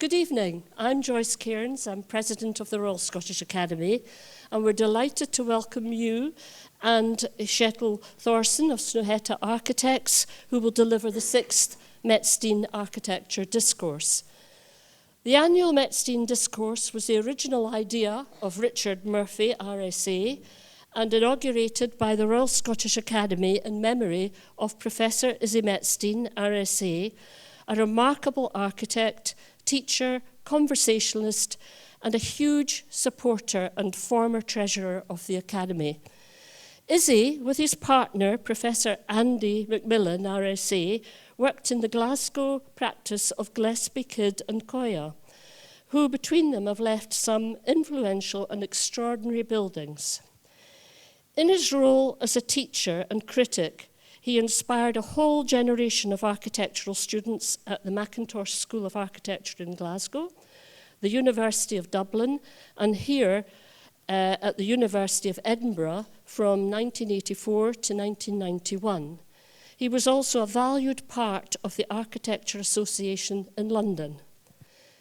Good evening. I'm Joyce Cairns. I'm President of the Royal Scottish Academy, and we're delighted to welcome you and Kjetil Thorsen of Snøhetta Architects, who will deliver the 6th Metzstein Architecture Discourse. The annual Metzstein Discourse was the original idea of Richard Murphy RSA and inaugurated by the Royal Scottish Academy in memory of Professor Izzy Metzstein RSA, a remarkable architect, teacher, conversationalist, and a huge supporter and former treasurer of the Academy. Izzy, with his partner, Professor Andy Macmillan, RSA, worked in the Glasgow practice of Gillespie, Kidd and Coya, who between them have left some influential and extraordinary buildings. In his role as a teacher and critic, he inspired a whole generation of architectural students at the Mackintosh School of Architecture in Glasgow, the University of Dublin, and here at the University of Edinburgh from 1984 to 1991. He was also a valued part of the Architecture Association in London.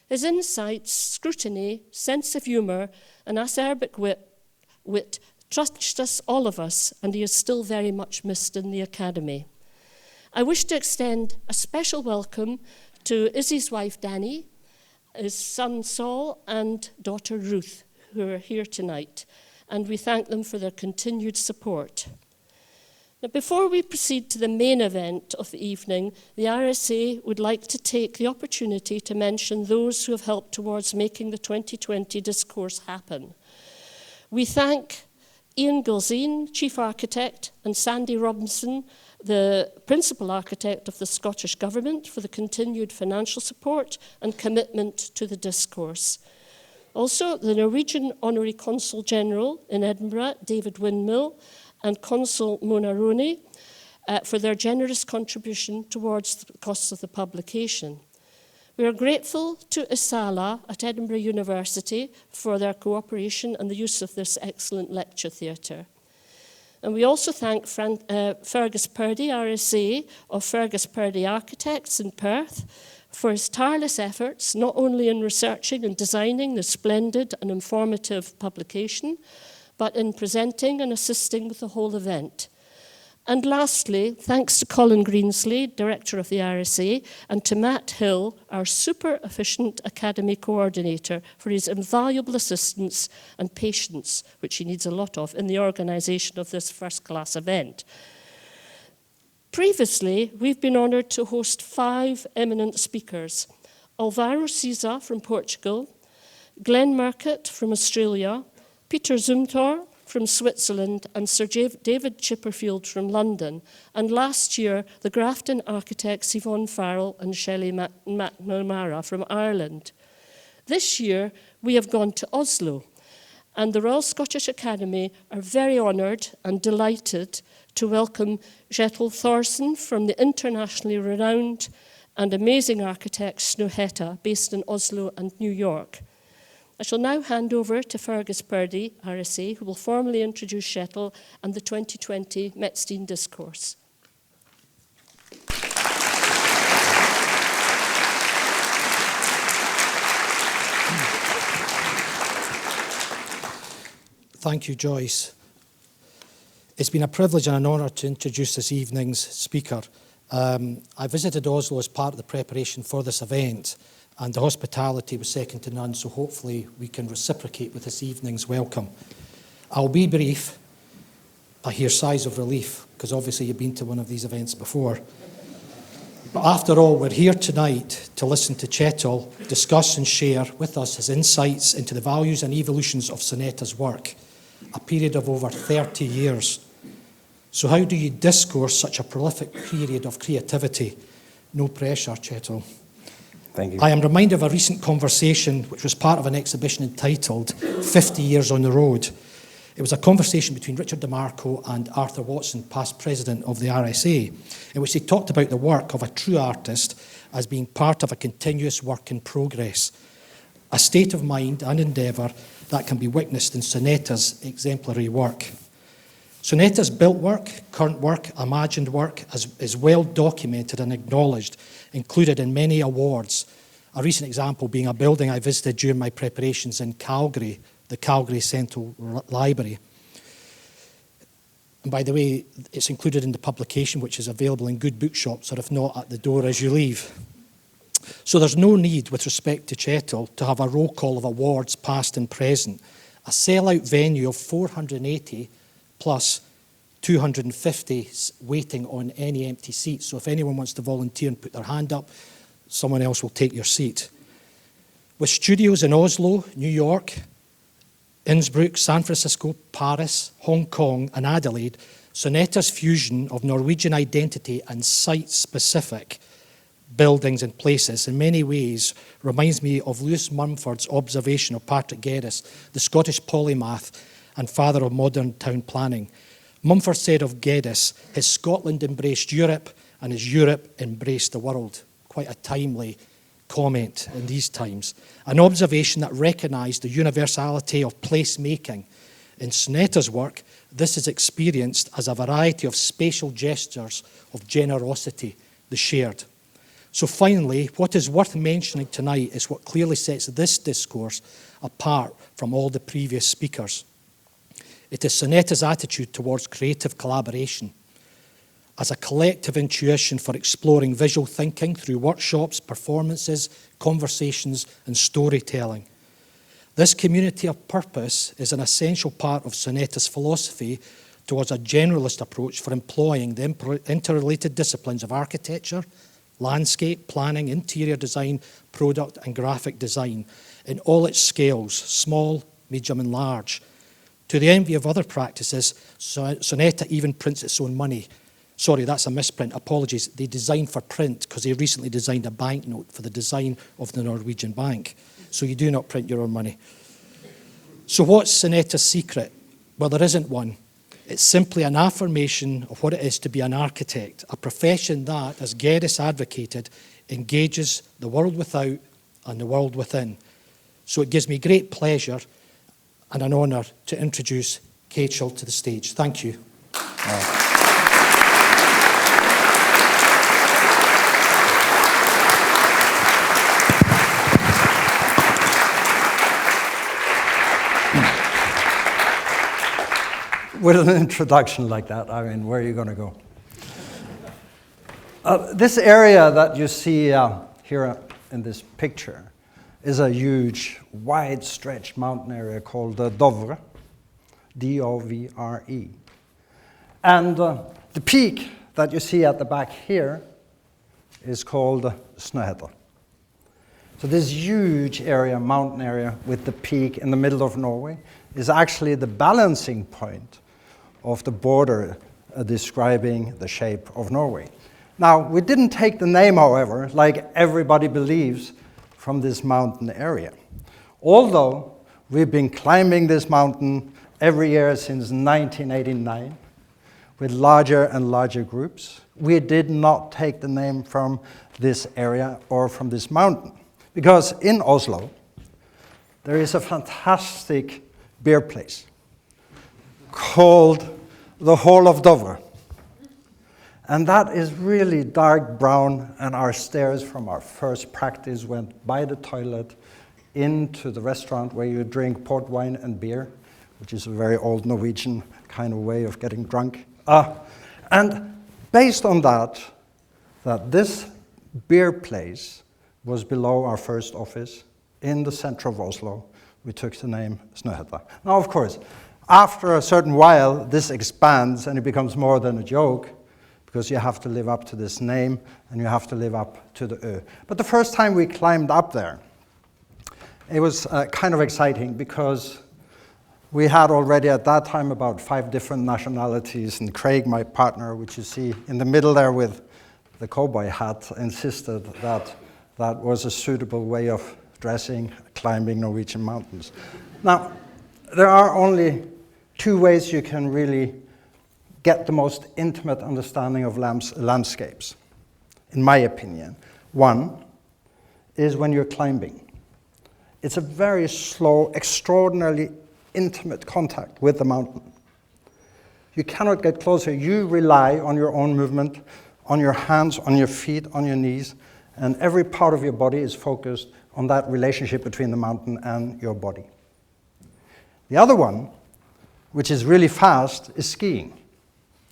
His insights, scrutiny, sense of humour, and acerbic wit touched us, all of us, and he is still very much missed in the Academy. I wish to extend a special welcome to Izzy's wife, Danny, his son, Saul, and daughter, Ruth, who are here tonight, and we thank them for their continued support. Now, before we proceed to the main event of the evening, the RSA would like to take the opportunity to mention those who have helped towards making the 2020 discourse happen. We thank Ian Gilzine, Chief Architect, and Sandy Robinson, the Principal Architect of the Scottish Government, for the continued financial support and commitment to the discourse. Also, the Norwegian Honorary Consul General in Edinburgh, David Windmill, and Consul Mona Roney for their generous contribution towards the costs of the publication. We are grateful to ISALA at Edinburgh University for their cooperation and the use of this excellent lecture theatre. And we also thank Fergus Purdie RSA of Fergus Purdie Architects in Perth for his tireless efforts, not only in researching and designing the splendid and informative publication, but in presenting and assisting with the whole event. And lastly, thanks to Colin Greensley, Director of the RSA, and to Matt Hill, our super efficient Academy Coordinator, for his invaluable assistance and patience, which he needs a lot of, in the organisation of this first-class event. Previously, we've been honoured to host 5 eminent speakers: Alvaro Siza from Portugal, Glenn Murcutt from Australia, Peter Zumthor from Switzerland, and Sir David Chipperfield from London, and last year the Grafton architects Yvonne Farrell and Shelley McNamara from Ireland. This year we have gone to Oslo, and the Royal Scottish Academy are very honoured and delighted to welcome Kjetil Thorsen from the internationally renowned and amazing architect Snøhetta, based in Oslo and New York. I shall now hand over to Fergus Purdie RSA, who will formally introduce Kjetil and the 2020 Metzstein Discourse. Thank you, Joyce. It's been a privilege and an honour to introduce this evening's speaker. I visited Oslo as part of the preparation for this event, and the hospitality was second to none, so hopefully we can reciprocate with this evening's welcome. I'll be brief. I hear sighs of relief, because obviously you've been to one of these events before. But after all, we're here tonight to listen to Kjetil discuss and share with us his insights into the values and evolutions of Snøhetta's work, a period of over 30 years. So how do you discourse such a prolific period of creativity? No pressure, Kjetil. Thank you. I am reminded of a recent conversation which was part of an exhibition entitled 50 Years on the Road. It was a conversation between Richard DeMarco and Arthur Watson, past president of the RSA, in which they talked about the work of a true artist as being part of a continuous work in progress, a state of mind and endeavour that can be witnessed in Snøhetta's exemplary work. Snøhetta's built work, current work, imagined work is well documented and acknowledged, included in many awards, A recent example being a building I visited during my preparations in Calgary, the Calgary Central Library. And by the way, it's included in the publication, which is available in good bookshops, or if not, at the door as you leave. So there's no need, with respect to Kjetil, to have a roll call of awards past and present. A sellout venue of 480 plus 250 waiting on any empty seats. So if anyone wants to volunteer and put their hand up, someone else will take your seat. With studios in Oslo, New York, Innsbruck, San Francisco, Paris, Hong Kong, and Adelaide, Snøhetta's fusion of Norwegian identity and site-specific buildings and places in many ways reminds me of Lewis Mumford's observation of Patrick Geddes, the Scottish polymath and father of modern town planning. Mumford said of Geddes, his Scotland embraced Europe and his Europe embraced the world. Quite a timely comment in these times. An observation that recognised the universality of placemaking. In Snøhetta's work, this is experienced as a variety of spatial gestures of generosity, the shared. So finally, what is worth mentioning tonight is what clearly sets this discourse apart from all the previous speakers. It is Snøhetta's attitude towards creative collaboration as a collective intuition for exploring visual thinking through workshops, performances, conversations, and storytelling. This community of purpose is an essential part of Snøhetta's philosophy towards a generalist approach for employing the interrelated disciplines of architecture, landscape, planning, interior design, product, and graphic design in all its scales, small, medium, and large. To the envy of other practices, Snøhetta even prints its own money. Sorry, that's a misprint. Apologies. They designed for print because they recently designed a banknote for the design of the Norwegian bank. So you do not print your own money. So what's Snøhetta's secret? Well, there isn't one. It's simply an affirmation of what it is to be an architect, a profession that, as Geddes advocated, engages the world without and the world within. So it gives me great pleasure and an honour to introduce Kjetil to the stage. Thank you. With an introduction like that, I mean, where are you going to go? This area that you see here in this picture is a huge, wide-stretched mountain area called Dovre, D-O-V-R-E. And the peak that you see at the back here is called Snøhetta. So this huge area, mountain area, with the peak in the middle of Norway is actually the balancing point of the border describing the shape of Norway. Now, we didn't take the name, however, like everybody believes, from this mountain area. Although we've been climbing this mountain every year since 1989 with larger and larger groups, we did not take the name from this area or from this mountain. Because in Oslo, there is a fantastic beer place called the Hall of Dovre. And that is really dark brown, and our stairs from our first practice went by the toilet into the restaurant where you drink port wine and beer, which is a very old Norwegian kind of way of getting drunk. And based on that this beer place was below our first office in the center of Oslo, we took the name Snøhetta. Now, of course, after a certain while, this expands and it becomes more than a joke because you have to live up to this name and you have to live up to the Ö. But the first time we climbed up there, it was kind of exciting because we had already at that time about 5 different nationalities, and Craig, my partner, which you see in the middle there with the cowboy hat, insisted that that was a suitable way of dressing, climbing Norwegian mountains. Now, there are only 2 ways you can really get the most intimate understanding of landscapes, in my opinion. One is when you're climbing. It's a very slow, extraordinarily intimate contact with the mountain. You cannot get closer. You rely on your own movement, on your hands, on your feet, on your knees, and every part of your body is focused on that relationship between the mountain and your body. The other one, which is really fast, is skiing,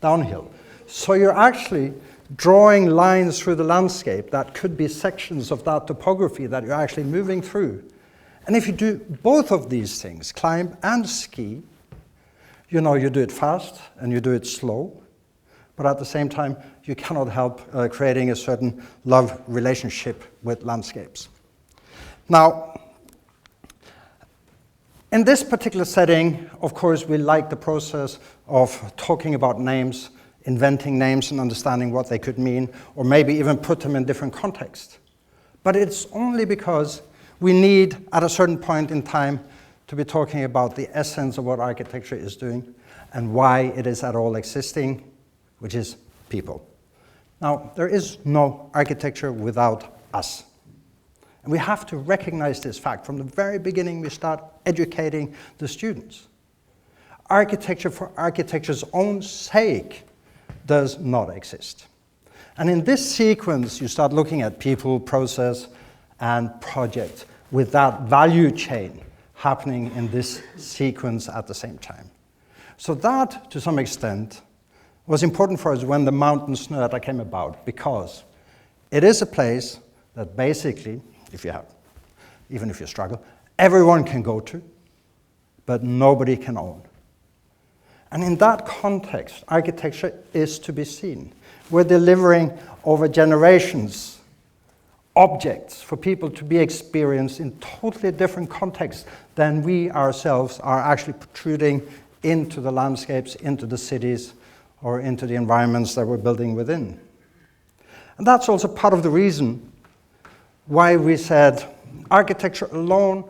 downhill. So you're actually drawing lines through the landscape that could be sections of that topography that you're actually moving through. And if you do both of these things, climb and ski, you know you do it fast and you do it slow, but at the same time, you cannot help creating a certain love relationship with landscapes. Now, in this particular setting, of course, we like the process of talking about names, inventing names and understanding what they could mean, or maybe even put them in different contexts. But it's only because we need, at a certain point in time, to be talking about the essence of what architecture is doing and why it is at all existing, which is people. Now, there is no architecture without us. And we have to recognize this fact. From the very beginning, we start educating the students. Architecture for architecture's own sake does not exist. And in this sequence, you start looking at people, process, and project with that value chain happening in this sequence at the same time. So that, to some extent, was important for us when the mountain Snøhetta came about, because it is a place that basically, even if you struggle, everyone can go to, but nobody can own. And in that context, architecture is to be seen. We're delivering over generations objects for people to be experienced in totally different contexts than we ourselves are actually protruding into the landscapes, into the cities, or into the environments that we're building within. And that's also part of the reason why we said architecture alone,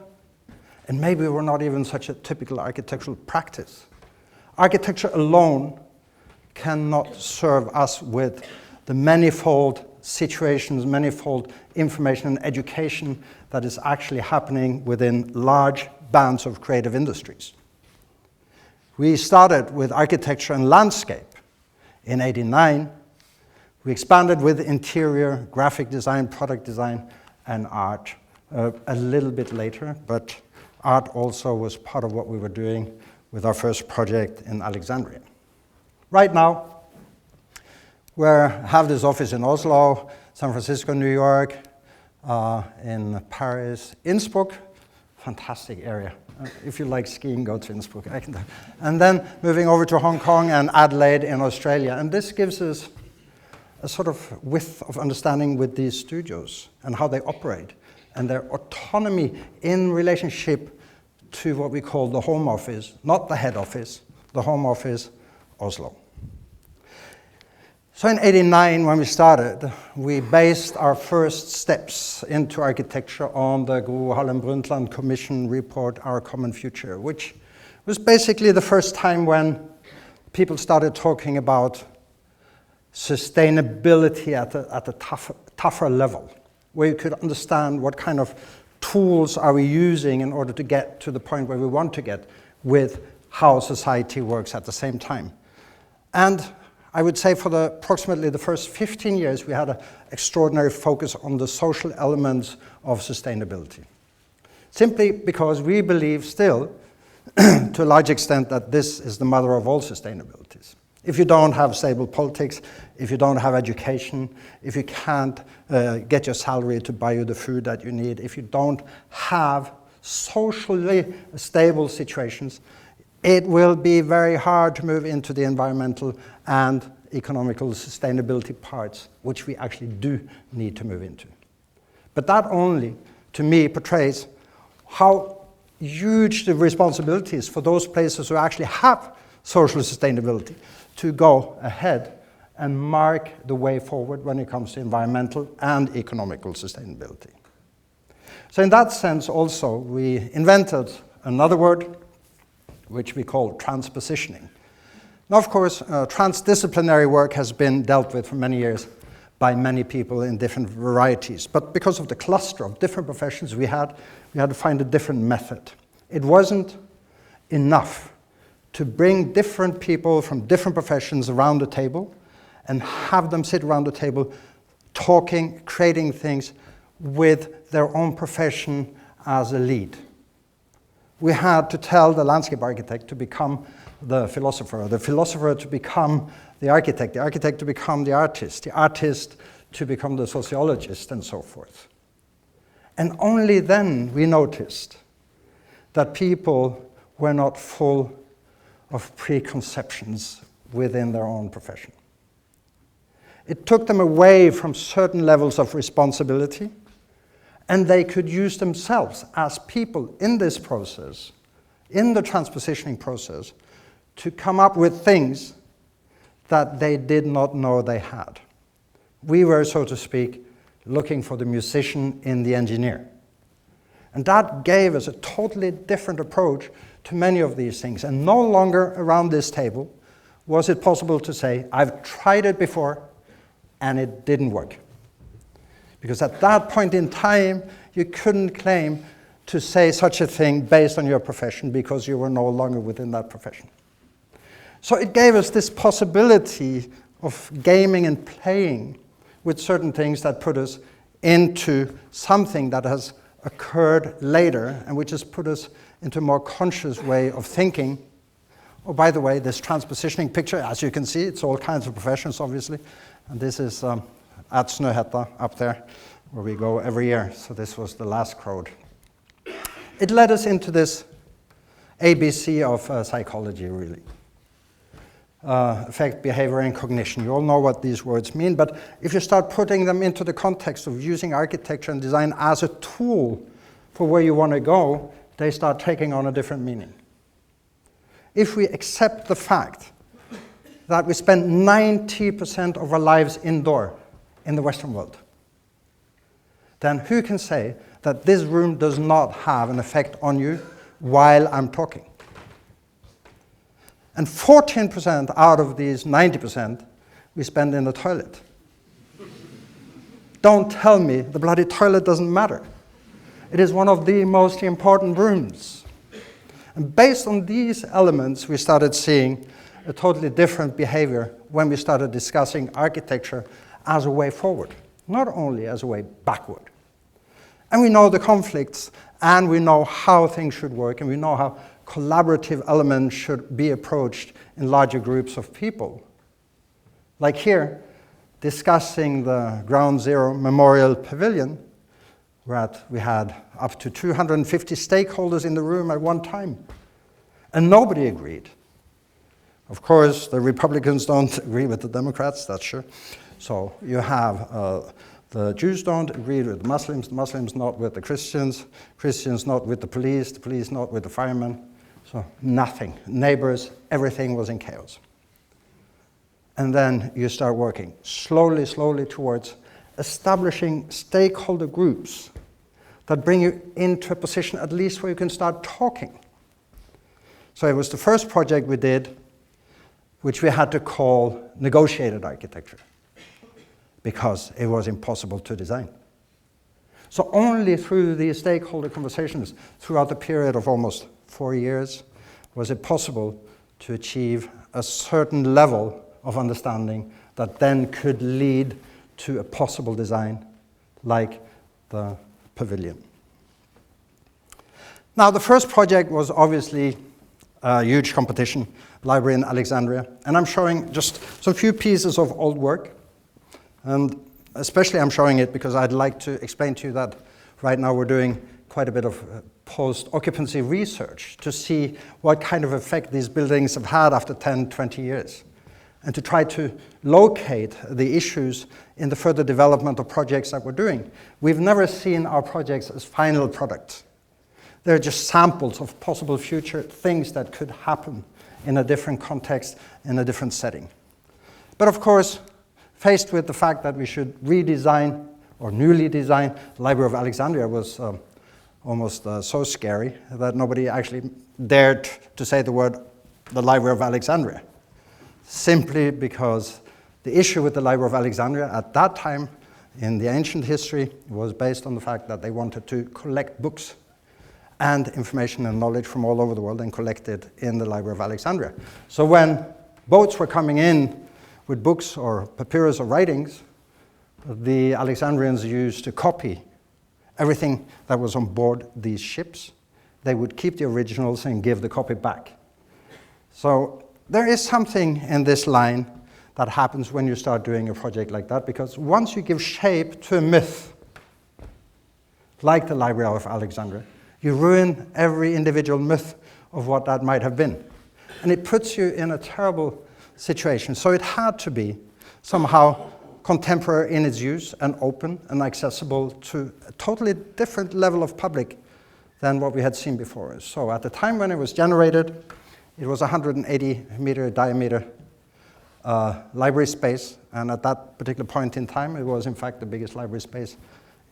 and maybe we're not even such a typical architectural practice. Architecture alone cannot serve us with the manifold situations, manifold information and education that is actually happening within large bands of creative industries. We started with architecture and landscape in '89. We expanded with interior, graphic design, product design, and art a little bit later, but art also was part of what we were doing with our first project in Alexandria. Right now, we have this office in Oslo, San Francisco, New York, in Paris, Innsbruck, fantastic area. If you like skiing, go to Innsbruck. And then moving over to Hong Kong and Adelaide in Australia. And this gives us a sort of width of understanding with these studios and how they operate and their autonomy in relationship to what we call the home office, not the head office, the home office, Oslo. So in '89, when we started, we based our first steps into architecture on the Gro Harlem Brundtland Commission report, Our Common Future, which was basically the first time when people started talking about sustainability at a tougher level, where you could understand what kind of tools are we using in order to get to the point where we want to get with how society works at the same time. And I would say for approximately the first 15 years, we had an extraordinary focus on the social elements of sustainability. Simply because we believe still, to a large extent, that this is the mother of all sustainabilities. If you don't have stable politics, if you don't have education, if you can't get your salary to buy you the food that you need, if you don't have socially stable situations, it will be very hard to move into the environmental and economical sustainability parts, which we actually do need to move into. But that only, to me, portrays how huge the responsibility is for those places who actually have social sustainability to go ahead and mark the way forward when it comes to environmental and economical sustainability. So in that sense also, we invented another word, which we call transpositioning. Now, of course, transdisciplinary work has been dealt with for many years by many people in different varieties. But because of the cluster of different professions we had to find a different method. It wasn't enough to bring different people from different professions around the table and have them sit around the table talking, creating things with their own profession as a lead. We had to tell the landscape architect to become the philosopher to become the architect to become the artist to become the sociologist, and so forth. And only then we noticed that people were not full of preconceptions within their own profession. It took them away from certain levels of responsibility, and they could use themselves as people in this process, in the transpositioning process, to come up with things that they did not know they had. We were, so to speak, looking for the musician in the engineer. And that gave us a totally different approach to many of these things. And no longer around this table was it possible to say, I've tried it before and it didn't work. Because at that point in time, you couldn't claim to say such a thing based on your profession because you were no longer within that profession. So it gave us this possibility of gaming and playing with certain things that put us into something that has occurred later and which has put us into a more conscious way of thinking. Oh, by the way, this transpositioning picture, as you can see, it's all kinds of professions, obviously. And this is at Snøhetta up there, where we go every year. So this was the last crowd. It led us into this ABC of psychology, really. Affect, behavior, and cognition. You all know what these words mean, but if you start putting them into the context of using architecture and design as a tool for where you want to go, they start taking on a different meaning. If we accept the fact that we spend 90% of our lives indoor in the Western world, then who can say that this room does not have an effect on you while I'm talking? And 14% out of these 90% we spend in the toilet. Don't tell me the bloody toilet doesn't matter. It is one of the most important rooms. And based on these elements, we started seeing a totally different behavior when we started discussing architecture as a way forward, not only as a way backward. And we know the conflicts, and we know how things should work, and we know how collaborative elements should be approached in larger groups of people. Like here, discussing the Ground Zero Memorial Pavilion, where we had up to 250 stakeholders in the room at one time, and nobody agreed. Of course, the Republicans don't agree with the Democrats, that's sure. So you have the Jews don't agree with the Muslims not with the Christians not with the police not with the firemen. So nothing. Neighbors, everything was in chaos. And then you start working slowly towards establishing stakeholder groups that bring you into a position at least where you can start talking. So it was the first project we did, which we had to call negotiated architecture, because it was impossible to design. So only through these stakeholder conversations throughout the period of almost 4 years was it possible to achieve a certain level of understanding that then could lead to a possible design like the pavilion. Now, the first project was obviously a huge competition, library in Alexandria, and I'm showing just some few pieces of old work. And especially I'm showing it because I'd like to explain to you that right now we're doing quite a bit of post-occupancy research to see what kind of effect these buildings have had after 10, 20 years, and to try to locate the issues in the further development of projects that we're doing. We've never seen our projects as final products. They're just samples of possible future things that could happen in a different context, in a different setting. But of course, faced with the fact that we should redesign or newly design the Library of Alexandria was almost so scary that nobody actually dared to say the word the Library of Alexandria, simply because the issue with the Library of Alexandria at that time in the ancient history was based on the fact that they wanted to collect books and information and knowledge from all over the world and collect it in the Library of Alexandria. So when boats were coming in with books or papyrus or writings, the Alexandrians used to copy everything that was on board these ships. They would keep the originals and give the copy back. So there is something in this line that happens when you start doing a project like that, because once you give shape to a myth, like the Library of Alexandria, you ruin every individual myth of what that might have been. And it puts you in a terrible situation. So it had to be somehow contemporary in its use and open and accessible to a totally different level of public than what we had seen before. So at the time when it was generated, it was 180-meter diameter library space, and at that particular point in time, it was in fact the biggest library space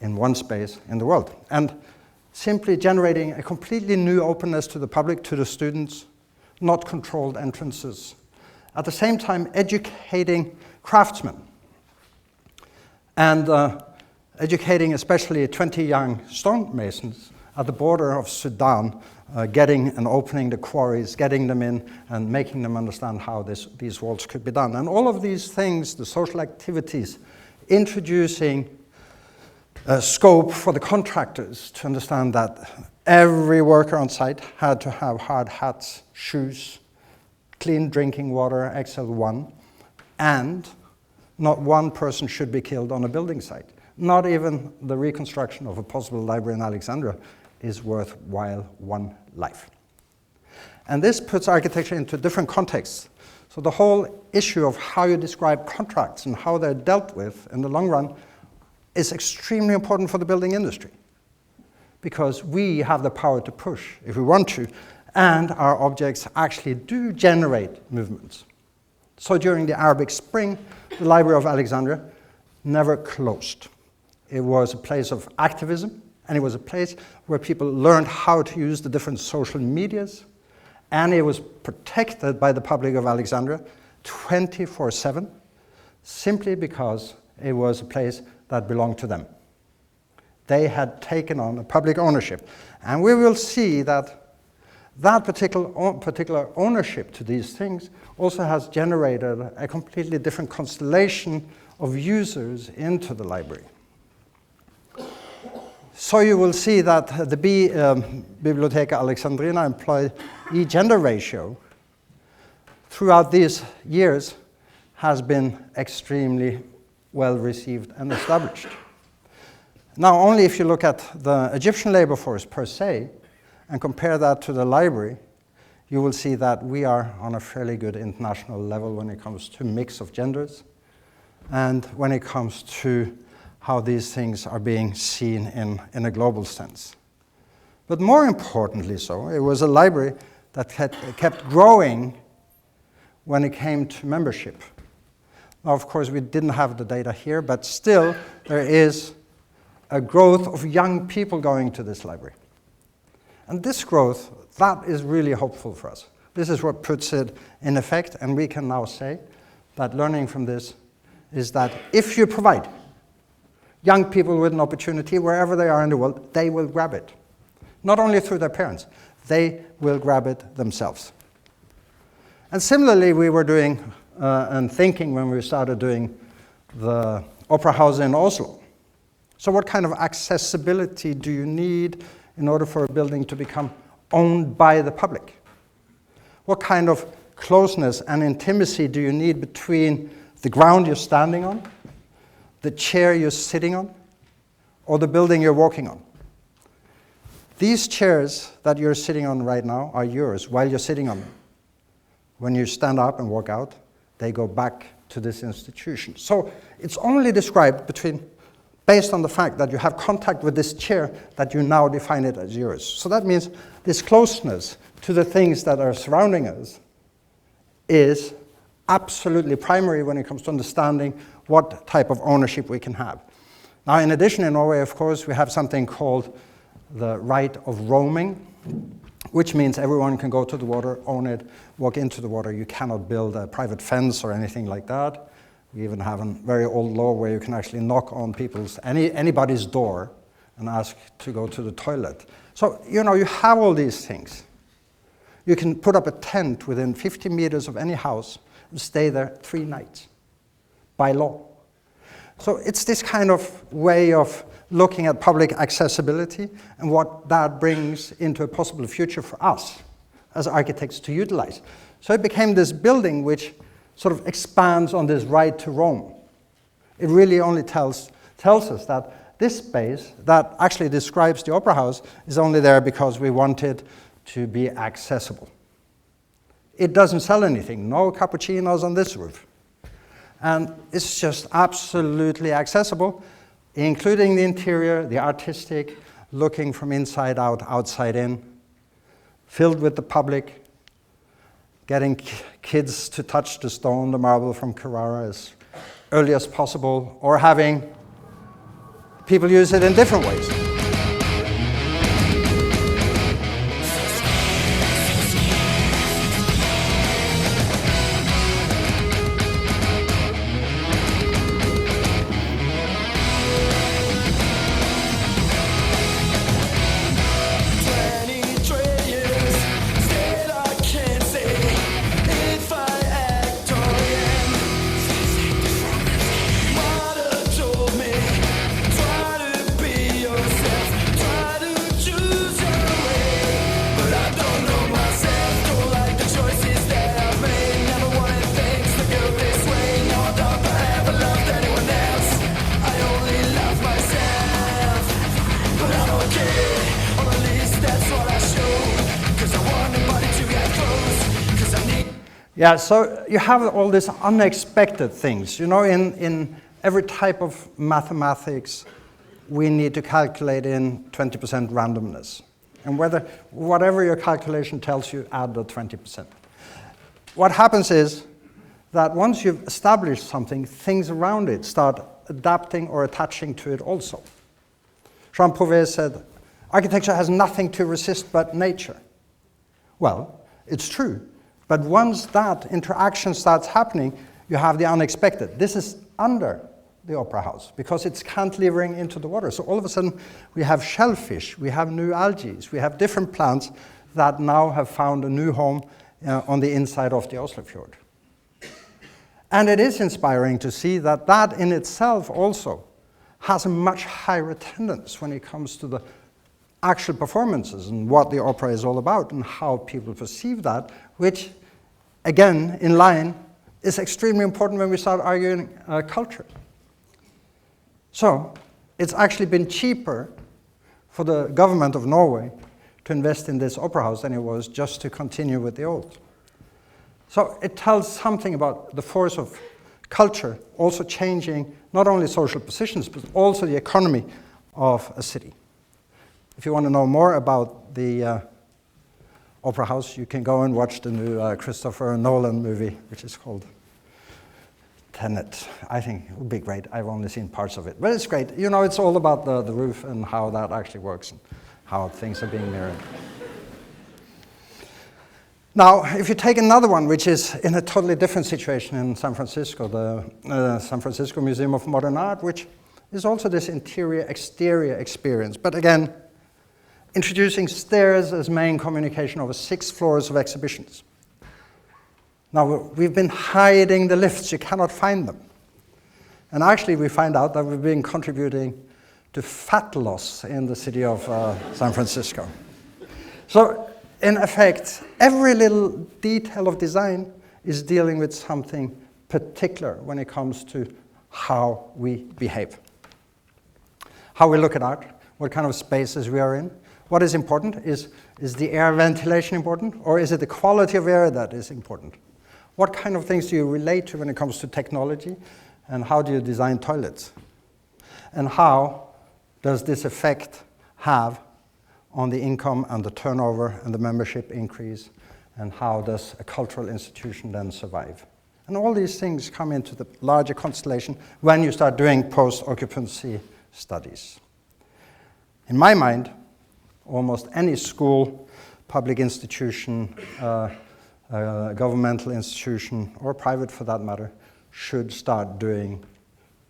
in one space in the world. And simply generating a completely new openness to the public, to the students, not controlled entrances. At the same time, educating craftsmen and educating especially 20 young stonemasons at the border of Sudan, getting and opening the quarries, getting them in and making them understand how these walls could be done. And all of these things, the social activities, introducing scope for the contractors to understand that every worker on site had to have hard hats, shoes, clean drinking water, XL1, and not one person should be killed on a building site. Not even the reconstruction of a possible library in Alexandria is worthwhile one life. And this puts architecture into different contexts. So the whole issue of how you describe contracts and how they're dealt with in the long run is extremely important for the building industry, because we have the power to push if we want to, and our objects actually do generate movements. So during the Arabic Spring, the Library of Alexandria never closed. It was a place of activism, and it was a place where people learned how to use the different social medias, and it was protected by the public of Alexandria 24/7, simply because it was a place that belonged to them. They had taken on a public ownership. And we will see that that particular ownership to these things also has generated a completely different constellation of users into the library. So you will see that the Bibliotheca Alexandrina employee gender ratio throughout these years has been extremely well received and established. Now, only if you look at the Egyptian labor force per se and compare that to the library, you will see that we are on a fairly good international level when it comes to mix of genders and when it comes to how these things are being seen in a global sense. But more importantly so, it was a library that kept growing when it came to membership. Now, of course, we didn't have the data here, but still there is a growth of young people going to this library. And this growth, that is really hopeful for us. This is what puts it in effect, and we can now say that learning from this is that if you provide young people with an opportunity wherever they are in the world, they will grab it. Not only through their parents, they will grab it themselves. And similarly, we were doing and thinking when we started doing the Opera House in Oslo. So what kind of accessibility do you need in order for a building to become owned by the public? What kind of closeness and intimacy do you need between the ground you're standing on, the chair you're sitting on, or the building you're walking on? These chairs that you're sitting on right now are yours while you're sitting on them. When you stand up and walk out, they go back to this institution. So it's only described based on the fact that you have contact with this chair that you now define it as yours. So that means this closeness to the things that are surrounding us is absolutely primary when it comes to understanding what type of ownership we can have. Now, in addition, in Norway, of course, we have something called the right of roaming, which means everyone can go to the water, own it, walk into the water. You cannot build a private fence or anything like that. We even have a very old law where you can actually knock on anybody's door and ask to go to the toilet. So, you have all these things. You can put up a tent within 50 meters of any house and stay there 3 nights by law. So it's this kind of way of looking at public accessibility and what that brings into a possible future for us as architects to utilize. So it became this building which sort of expands on this right to roam. It really only tells us that this space that actually describes the Opera House is only there because we want it to be accessible. It doesn't sell anything, no cappuccinos on this roof. And it's just absolutely accessible, including the interior, the artistic, looking from inside out, outside in, filled with the public, getting kids to touch the stone, the marble from Carrara as early as possible, or having people use it in different ways. Yeah, so you have all these unexpected things. You know, in every type of mathematics, we need to calculate in 20% randomness. And whatever your calculation tells you, add the 20%. What happens is that once you've established something, things around it start adapting or attaching to it also. Jean Prouvé said, architecture has nothing to resist but nature. Well, it's true. But once that interaction starts happening, you have the unexpected. This is under the Opera House because it's cantilevering into the water. So all of a sudden, we have shellfish, we have new algae, we have different plants that now have found a new home on the inside of the Oslofjord. And it is inspiring to see that that in itself also has a much higher attendance when it comes to the actual performances and what the opera is all about and how people perceive that, which, again, in line, is extremely important when we start arguing culture. So it's actually been cheaper for the government of Norway to invest in this opera house than it was just to continue with the old. So it tells something about the force of culture also changing not only social positions, but also the economy of a city. If you want to know more about the Opera House, you can go and watch the new Christopher Nolan movie, which is called Tenet. I think it would be great. I've only seen parts of it, but it's great. You know, it's all about the roof and how that actually works and how things are being mirrored. Now, if you take another one, which is in a totally different situation in San Francisco, the San Francisco Museum of Modern Art, which is also this interior-exterior experience, but again, introducing stairs as main communication over 6 floors of exhibitions. Now, we've been hiding the lifts. You cannot find them. And actually, we find out that we've been contributing to fat loss in the city of San Francisco. So, in effect, every little detail of design is dealing with something particular when it comes to how we behave. How we look at art, what kind of spaces we are in. What is important? Is the air ventilation important, or is it the quality of air that is important? What kind of things do you relate to when it comes to technology, and how do you design toilets? And how does this effect have on the income and the turnover and the membership increase, and how does a cultural institution then survive? And all these things come into the larger constellation when you start doing post-occupancy studies. In my mind, almost any school, public institution, governmental institution, or private for that matter, should start doing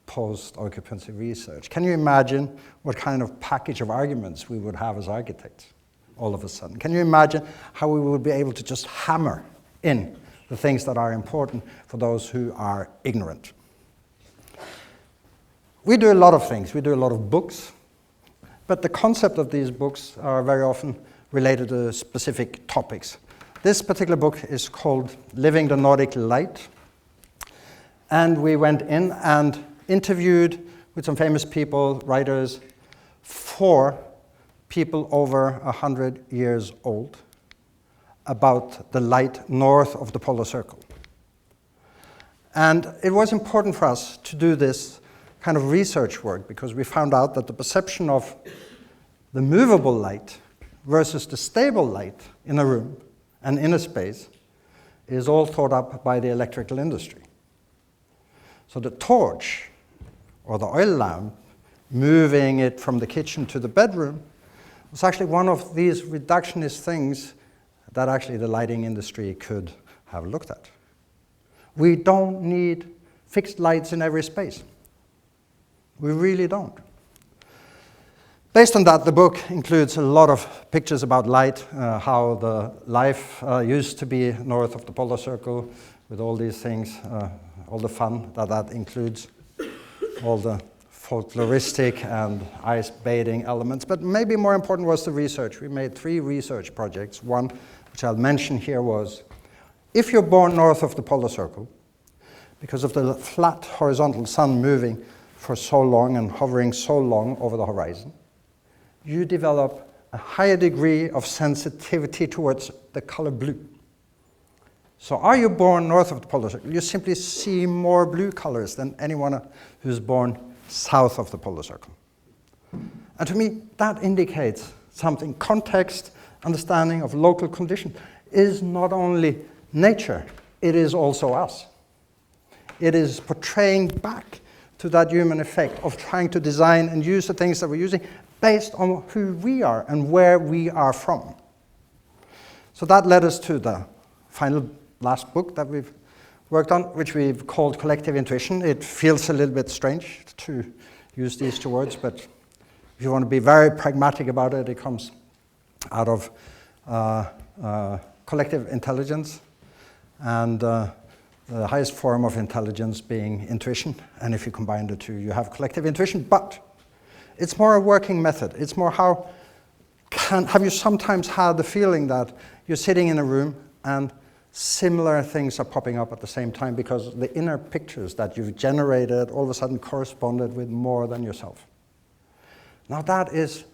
post-occupancy research. Can you imagine what kind of package of arguments we would have as architects all of a sudden? Can you imagine how we would be able to just hammer in the things that are important for those who are ignorant? We do a lot of things. We do a lot of books, but the concept of these books are very often related to specific topics. This particular book is called Living the Nordic Light, and we went in and interviewed with some famous people, writers, 4 people over 100 years old about the light north of the polar circle. And it was important for us to do this kind of research work because we found out that the perception of the movable light versus the stable light in a room and in a space is all thought up by the electrical industry. So the torch or the oil lamp, moving it from the kitchen to the bedroom, was actually one of these reductionist things that actually the lighting industry could have looked at. We don't need fixed lights in every space. We really don't. Based on that, the book includes a lot of pictures about light, how the life used to be north of the polar circle, with all these things, all the fun that that includes, all the folkloristic and ice bathing elements. But maybe more important was the research. We made 3 research projects. One, which I'll mention here, was if you're born north of the polar circle, because of the flat horizontal sun moving for so long and hovering so long over the horizon, you develop a higher degree of sensitivity towards the color blue. So are you born north of the polar circle? You simply see more blue colors than anyone who's born south of the polar circle. And to me, that indicates something. Context, understanding of local condition is not only nature, it is also us. It is portraying back to that human effect of trying to design and use the things that we're using based on who we are and where we are from. So that led us to the final last book that we've worked on, which we've called Collective Intuition. It feels a little bit strange to use these 2 words, but if you want to be very pragmatic about it, it comes out of collective intelligence, and the highest form of intelligence being intuition. And if you combine the 2, you have collective intuition. But it's more a working method. It's more have you sometimes had the feeling that you're sitting in a room and similar things are popping up at the same time because the inner pictures that you've generated all of a sudden corresponded with more than yourself? Now that is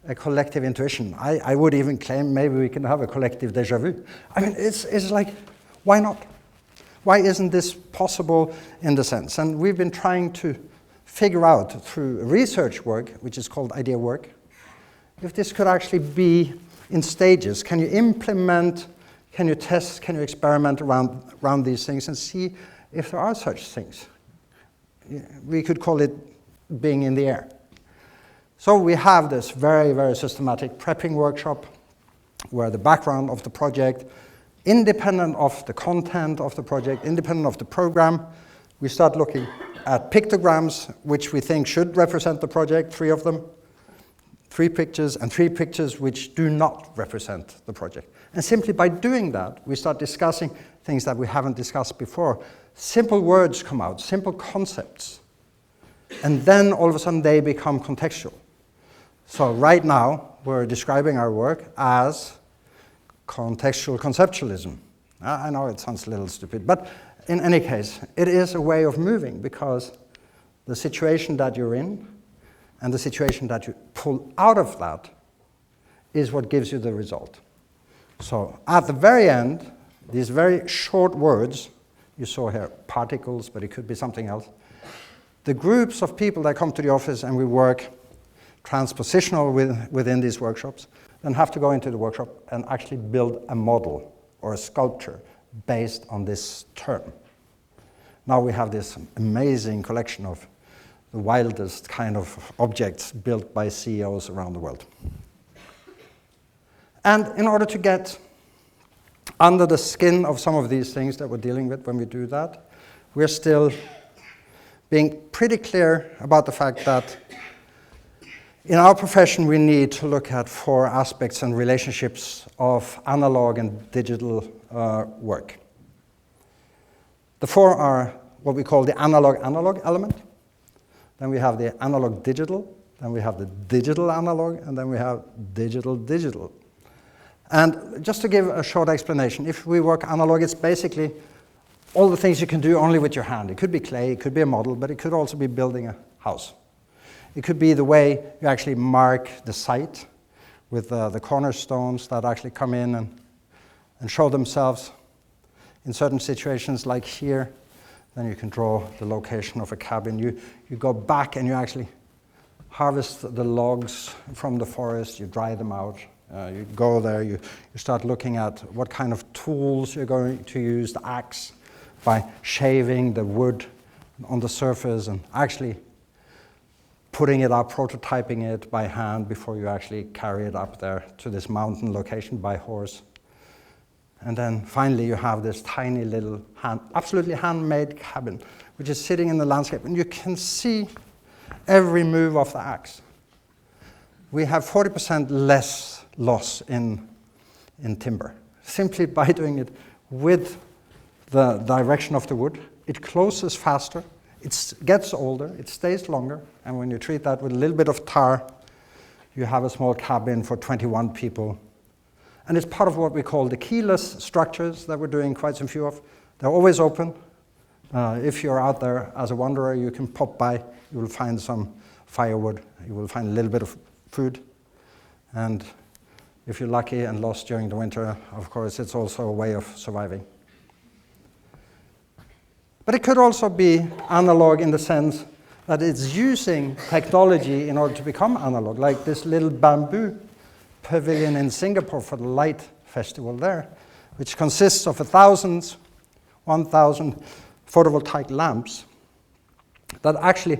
a collective intuition. I would even claim maybe we can have a collective déjà vu. I mean, it's like, why not? Why isn't this possible in the sense? And we've been trying to figure out through research work, which is called idea work, if this could actually be in stages. Can you implement, can you test, can you experiment around these things and see if there are such things? We could call it being in the air. So we have this very, very systematic prepping workshop where the background of the project, independent of the content of the project, independent of the program, we start looking at pictograms which we think should represent the project, 3 of them, 3 pictures, and 3 pictures which do not represent the project. And simply by doing that, we start discussing things that we haven't discussed before. Simple words come out, simple concepts. And then all of a sudden they become contextual. So right now, we're describing our work as contextual conceptualism. I know it sounds a little stupid, but in any case, it is a way of moving because the situation that you're in and the situation that you pull out of that is what gives you the result. So at the very end, these very short words, you saw here particles, but it could be something else. The groups of people that come to the office and we work transpositional within these workshops, then have to go into the workshop and actually build a model or a sculpture based on this term. Now we have this amazing collection of the wildest kind of objects built by CEOs around the world. And in order to get under the skin of some of these things that we're dealing with when we do that, we're still being pretty clear about the fact that in our profession, we need to look at 4 aspects and relationships of analog and digital work. The 4 are what we call the analog element. then we have the analog digital, then we have the digital analog, and then we have digital digital. And just to give a short explanation, if we work analog, it's basically all the things you can do only with your hand. It could be clay, it could be a model, but it could also be building a house. It could be the way you actually mark the site with the cornerstones that actually come in and show themselves in certain situations like here. Then you can draw the location of a cabin. You go back and you actually harvest the logs from the forest, you dry them out. You go there, you start looking at what kind of tools you're going to use, the axe, by shaving the wood on the surface and actually putting it up, prototyping it by hand before you actually carry it up there to this mountain location by horse. And then finally you have this tiny little absolutely handmade cabin, which is sitting in the landscape, and you can see every move of the axe. We have 40% less loss in timber, simply by doing it with the direction of the wood. It closes faster, it gets older, it stays longer, and when you treat that with a little bit of tar, you have a small cabin for 21 people. And it's part of what we call the keyless structures that we're doing quite some few of. They're always open. If you're out there as a wanderer, you can pop by, you will find some firewood, you will find a little bit of food, and if you're lucky and lost during the winter, of course, it's also a way of surviving. But it could also be analog in the sense that it's using technology in order to become analog, like this little bamboo pavilion in Singapore for the Light Festival there, which consists of 1,000 photovoltaic lamps that actually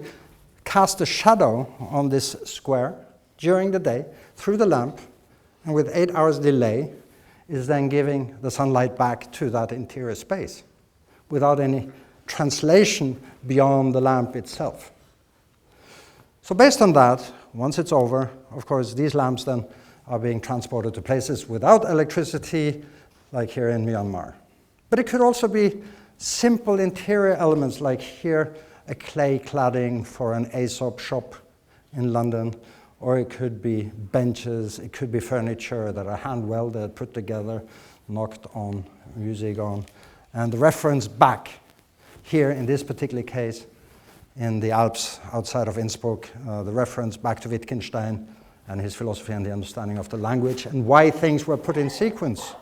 cast a shadow on this square during the day through the lamp, and with 8 hours delay is then giving the sunlight back to that interior space without any translation beyond the lamp itself. So based on that, once it's over, of course, these lamps then are being transported to places without electricity, like here in Myanmar. But it could also be simple interior elements, like here, a clay cladding for an Aesop shop in London, or it could be benches, it could be furniture that are hand-welded, put together, knocked on, music on. And the reference back here, in this particular case, in the Alps outside of Innsbruck, the reference back to Wittgenstein and his philosophy and the understanding of the language and why things were put in sequence.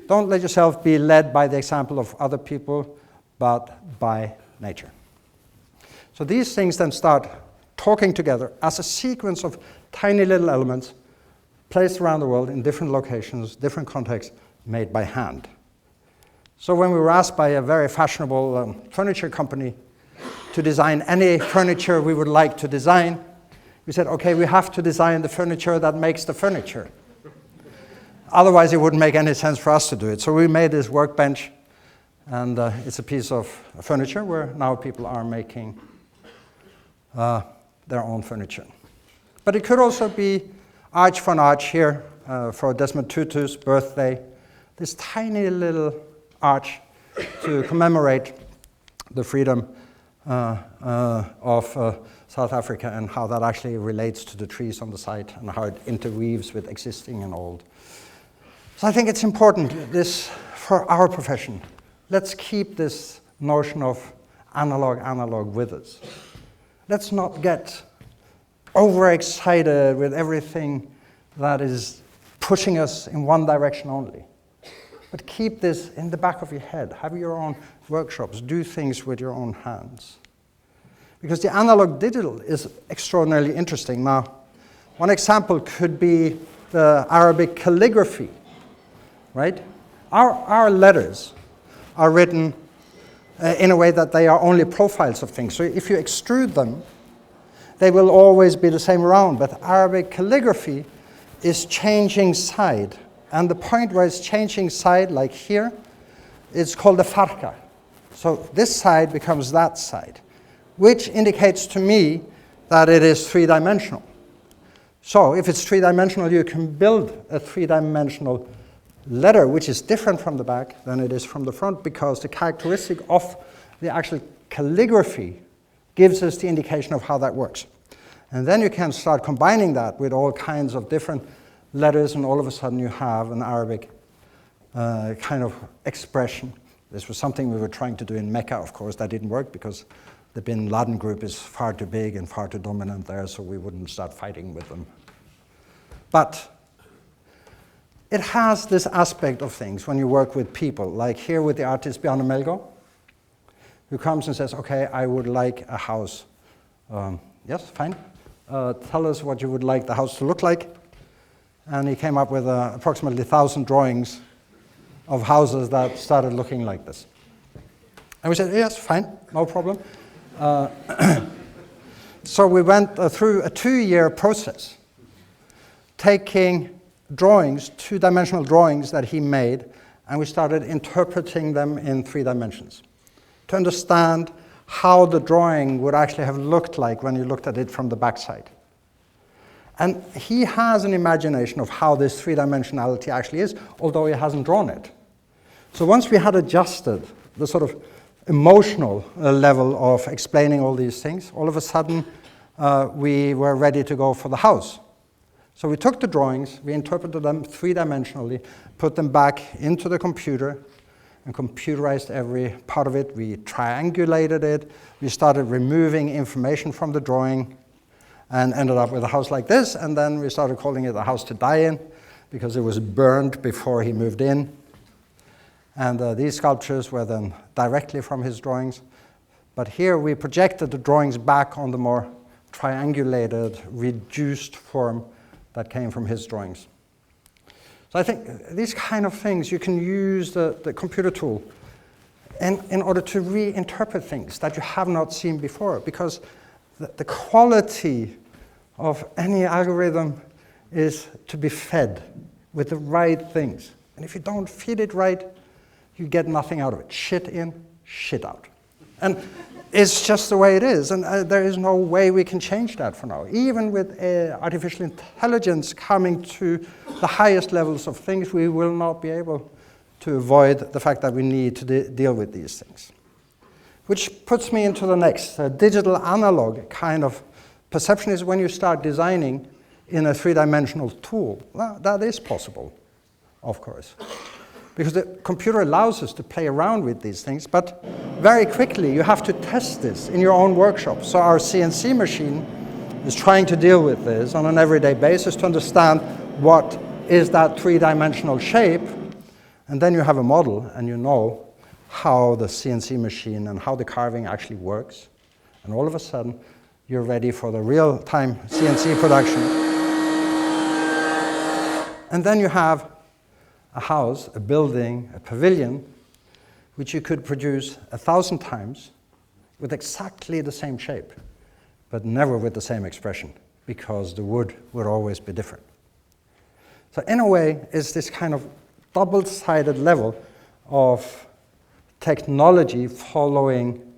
Don't let yourself be led by the example of other people, but by nature. So these things then start talking together as a sequence of tiny little elements placed around the world in different locations, different contexts, made by hand. So when we were asked by a very fashionable furniture company to design any furniture we would like to design, we said, okay, we have to design the furniture that makes the furniture. Otherwise, it wouldn't make any sense for us to do it. So we made this workbench, and it's a piece of furniture where now people are making their own furniture. But it could also be arch for an arch here for Desmond Tutu's birthday, this tiny little arch to commemorate the freedom of South Africa and how that actually relates to the trees on the site and how it interweaves with existing and old. So I think it's important, this for our profession. Let's keep this notion of analog with us. Let's not get overexcited with everything that is pushing us in one direction only. But keep this in the back of your head. Have your own workshops. Do things with your own hands. Because the analog digital is extraordinarily interesting. Now, one example could be the Arabic calligraphy, right? Our letters are written in a way that they are only profiles of things. So if you extrude them, they will always be the same around. But Arabic calligraphy is changing side. And the point where it's changing side, like here, is called the farqa. So this side becomes that side, which indicates to me that it is three-dimensional. So if it's three-dimensional, you can build a three-dimensional letter, which is different from the back than it is from the front, because the characteristic of the actual calligraphy gives us the indication of how that works. And then you can start combining that with all kinds of different letters, and all of a sudden you have an Arabic kind of expression. This was something we were trying to do in Mecca, of course. That didn't work because the Bin Laden group is far too big and far too dominant there, so we wouldn't start fighting with them. But it has this aspect of things when you work with people, like here with the artist Bjarne Melgaard, who comes and says, okay, I would like a house. Yes, fine. Tell us what you would like the house to look like. And he came up with approximately 1,000 drawings of houses that started looking like this. And we said, yes, fine, no problem. So we went through a 2-year process, taking drawings, 2-dimensional drawings that he made, and we started interpreting them in 3 dimensions to understand how the drawing would actually have looked like when you looked at it from the backside. And he has an imagination of how this 3-dimensionality actually is, although he hasn't drawn it. So once we had adjusted the sort of emotional level of explaining all these things, all of a sudden we were ready to go for the house. So we took the drawings, we interpreted them 3-dimensionally, put them back into the computer, and computerized every part of it. We triangulated it. We started removing information from the drawing and ended up with a house like this. And then we started calling it a house to die in because it was burned before he moved in. And these sculptures were then directly from his drawings. But here we projected the drawings back on the more triangulated, reduced form that came from his drawings. So I think these kind of things, you can use the computer tool in order to reinterpret things that you have not seen before, because the quality of any algorithm is to be fed with the right things. And if you don't feed it right, you get nothing out of it. Shit in, shit out. And it's just the way it is, and there is no way we can change that for now. Even with artificial intelligence coming to the highest levels of things, we will not be able to avoid the fact that we need to deal with these things. Which puts me into the next. Digital analog kind of perception is when you start designing in a 3-dimensional tool. Well, that is possible, of course. Because the computer allows us to play around with these things, but very quickly you have to test this in your own workshop. So our CNC machine is trying to deal with this on an everyday basis to understand what is that 3-dimensional shape, and then you have a model and you know how the CNC machine and how the carving actually works, and all of a sudden you're ready for the real-time CNC production. And then you have a house, a building, a pavilion, which you could produce 1,000 times with exactly the same shape, but never with the same expression, because the wood would always be different. So in a way, it's this kind of double-sided level of technology following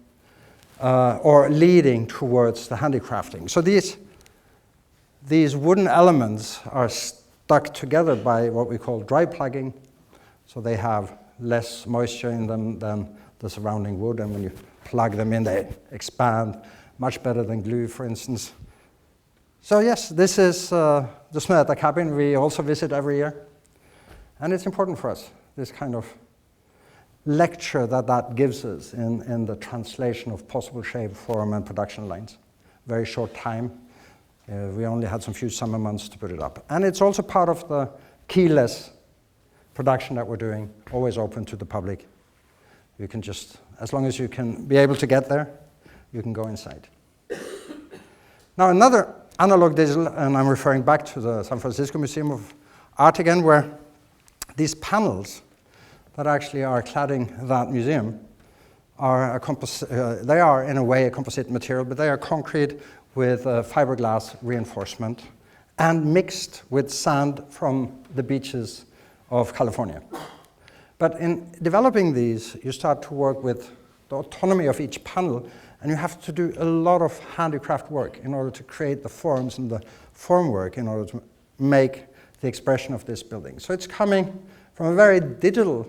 or leading towards the handicrafting. So these wooden elements are stuck together by what we call dry plugging, so they have less moisture in them than the surrounding wood, and when you plug them in, they expand much better than glue, for instance. So yes, this is the Snøhetta cabin we also visit every year, and it's important for us, this kind of lecture that gives us in the translation of possible shape, form, and production lines. Very short time. We only had some few summer months to put it up. And it's also part of the keyless production that we're doing, always open to the public. You can just, as long as you can be able to get there, you can go inside. Now another analog digital, and I'm referring back to the San Francisco Museum of Art again, where these panels that actually are cladding that museum are they are in a way a composite material, but they are concrete with fiberglass reinforcement and mixed with sand from the beaches of California. But in developing these, you start to work with the autonomy of each panel, and you have to do a lot of handicraft work in order to create the forms and the formwork in order to make the expression of this building. So it's coming from a very digital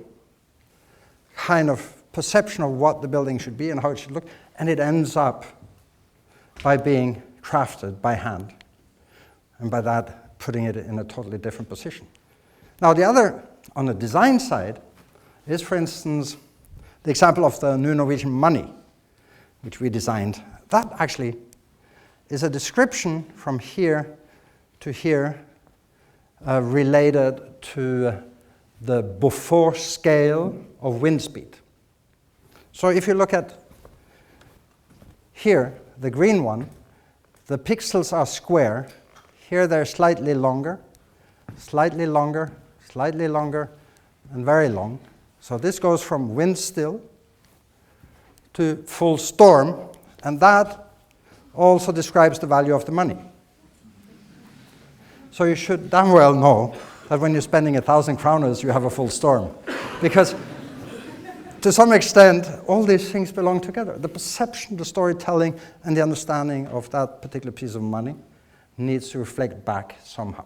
kind of perception of what the building should be and how it should look, and it ends up by being crafted by hand, and by that putting it in a totally different position. Now the other, on the design side, is, for instance, the example of the new Norwegian money, which we designed. That actually is a description from here to here related to the Beaufort scale of wind speed. So if you look at here, the green one, the pixels are square. Here they're slightly longer, slightly longer, slightly longer, and very long. So this goes from wind still to full storm, and that also describes the value of the money. So you should damn well know that when you're spending 1,000 kroners, you have a full storm. Because to some extent, all these things belong together. The perception, the storytelling, and the understanding of that particular piece of money needs to reflect back somehow.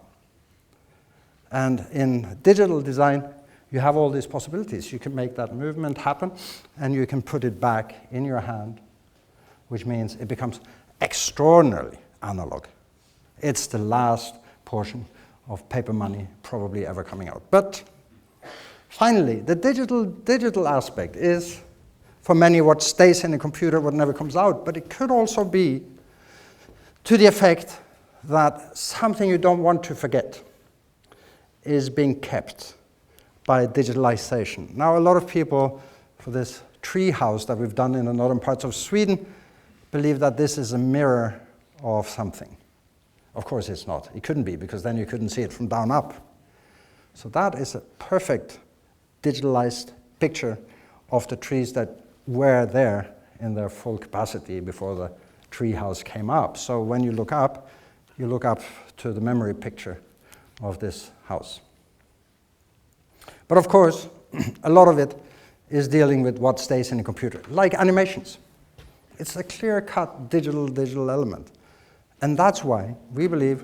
And in digital design, you have all these possibilities. You can make that movement happen, and you can put it back in your hand, which means it becomes extraordinarily analog. It's the last portion of paper money probably ever coming out. But finally, the digital aspect is, for many, what stays in a computer, what never comes out. But it could also be to the effect that something you don't want to forget is being kept by digitalization. Now, a lot of people, for this tree house that we've done in the northern parts of Sweden, believe that this is a mirror of something. Of course it's not. It couldn't be, because then you couldn't see it from down up. So that is a perfect digitalized picture of the trees that were there in their full capacity before the tree house came up. So when you look up to the memory picture of this house. But of course, a lot of it is dealing with what stays in a computer, like animations. It's a clear-cut digital element. And that's why we believe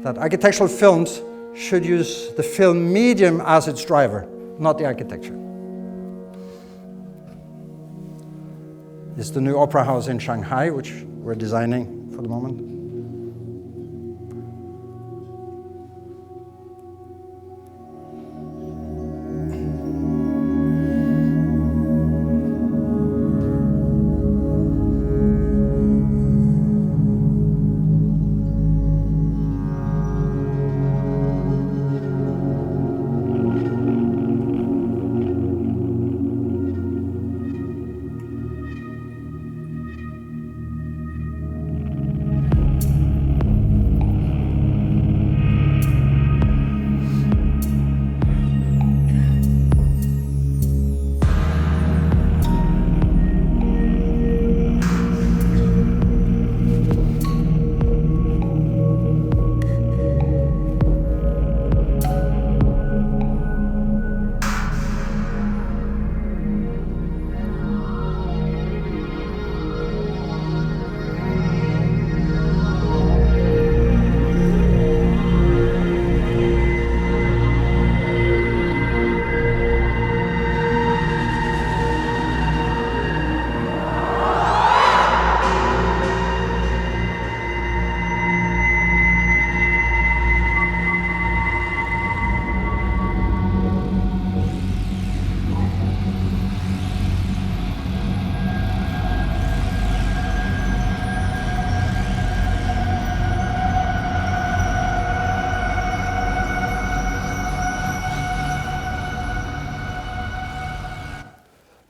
that architectural films should use the film medium as its driver, not the architecture. This is the new opera house in Shanghai, which we're designing for the moment.